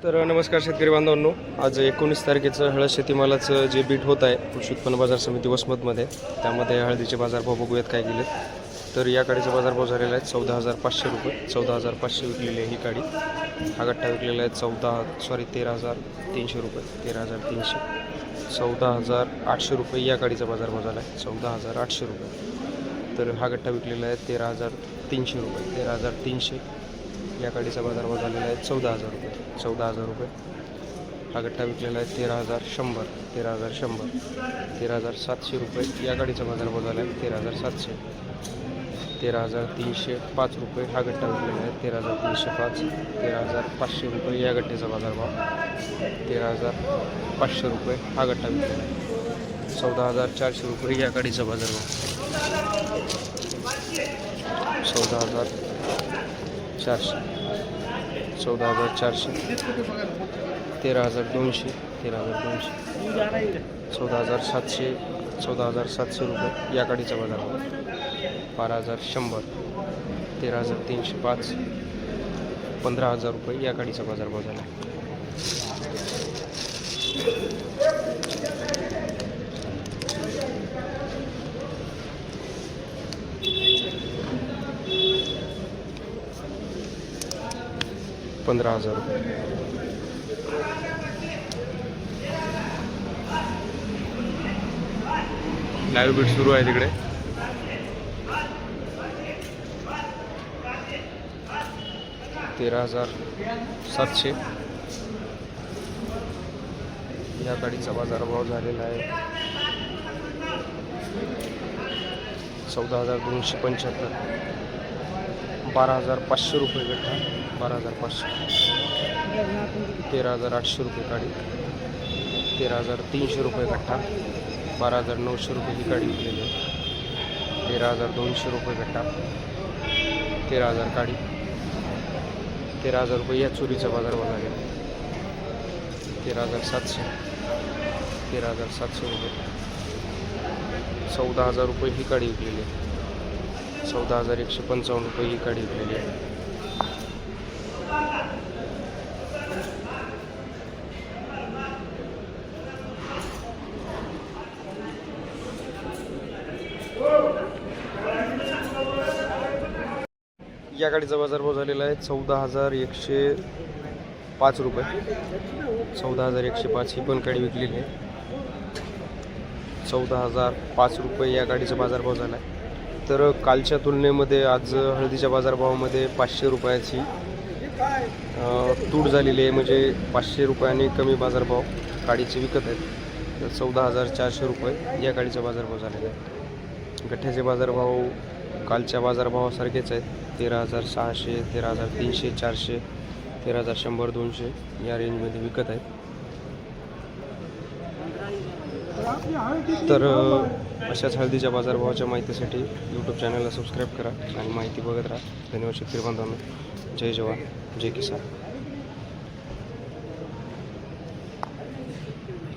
नमस्कार शेतकरी बांधवांनो, आज 19 तारखेचं हळद शेतीमालाचं जे बीट होत आहे कृषी उत्पन्न बाजार समिती वसमतमध्ये, त्यामध्ये हळदीचे बाजारभाव बघूयात काय गेले. तर या काडीचे बाजारभाव झालेले आहेत 14,500 रुपये. 14,500 विकलेली आहे ही काडी. हा गठ्ठा विकलेला आहे 13,300 रुपये. 13,300. 14,800 रुपये या काडीचा बाजारभाव झाला आहे. 14,800 रुपये. तर हा गठ्ठा विकलेला आहे 13,300 रुपये. 13,300 या काडीचा बाजारभाव झालेला आहे 14,000 रुपये. 14,000 रुपये. हा गठ्ठा विकलेला आहे 13,100. 13,100. 13,700 रुपये या गाडीचा बाजारभाव झाला आहे 13,700. 13,305 रुपये हा गठ्ठा विकलेला आहे 13,305. 13,500 रुपये या गठ्ठ्याचा बाजारभाव. 13,500 रुपये हा गठ्ठा विकलेला आहे. 14,400 रुपये या गाडीचा बाजारभाव. 14,400. 14,400. 13,200. 13,200. 14,700. 14,700 रुपये या गाडीचा बाजारभाव. 12,100. 13,305. 15,000 रुपये या गाडीचा बाजारभाव झाला. 15,000 रुपये. लाईव्ह बीट सुरू आहे तिकडे. 13,700 या गाडीचा बाजारभाव झालेला आहे 14,275. 12,500 रुपये गठ्ठा. 12,500. 13,800 रुपये गाडी. 13,300 रुपये गठ्ठा. 12,900 रुपये ही गाडी विकलेली आहे. 13,200 रुपये गठ्ठा. 13,000 गाडी. 13,000 रुपये या चोरीचा बाजारभाव झालेला आहे. 13,700. 13,700 रुपये. 14,000 रुपये ही गाडी विकलेली आहे. 14,155 रुपये ही गाडी विकलेली आहे. या गाडीचा बाजारभाव झालेला आहे 14,105 रुपये. 14,105 ही पण गाडी विकलेली आहे. 14,005 रुपये या गाडीचा बाजारभाव झाला आहे. तर कालच्या तुलनेमध्ये आज हळदीच्या बाजारभावामध्ये 500 रुपयाची तूट झालेली आहे. म्हणजे 500 रुपयांनी कमी बाजारभाव गाडीचे विकत आहेत. तर 14,400 रुपये या गाडीचा बाजारभाव झालेला आहे. गठ्ठ्याचे बाजारभाव कालच्या बाजारभावासारखेच आहेत. 13,600. 13,300. 400. 13,100. 200 या रेंजमध्ये विकत आहेत. तर अशाच हळदीच्या बाजारभावाच्या माहितीसाठी यूट्यूब चॅनलला सबस्क्राईब करा आणि माहिती बघत राहा. धन्यवाद शेतकरी बांधवांनो. जय जवान जय किसान.